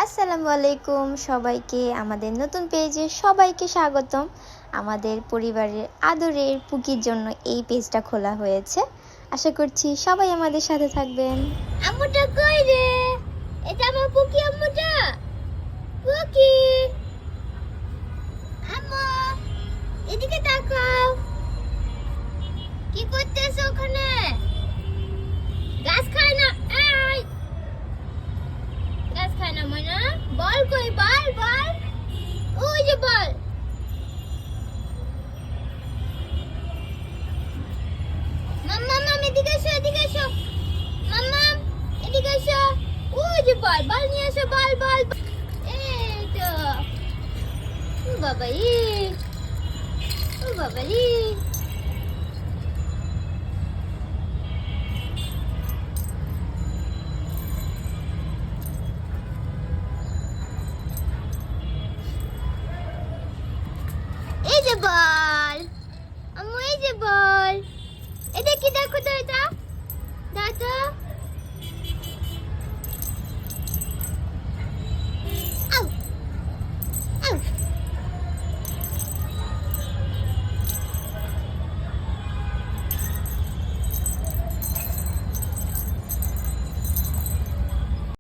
আসসালামু আলাইকুম সবাইকে আমাদের নতুন পেজে সবাইকে স্বাগতম। আমাদের পরিবারের আদরের পুকির জন্য এই পেজটা খোলা হয়েছে। আশা করছি সবাই আমাদের সাথে থাকবেন। আম্মুটা কই রে? এটা আমার পুকি আম্মুটা। পুকি আম্মু, এদিকে তাকাও। কি করতেছ ওখানে? গাছ খায় না। এই গাছ খায় না ময়না। বল কই? বল বল। ওই যে বল। মাম্মা এদিকে এসো, এদিকে এসো। মাম্মা এদিকে এসো। ওই যে বল, বল নিয়ে এসো, বল বল। এই তো বাবা রে, ও বাবা রে। এই যে বল।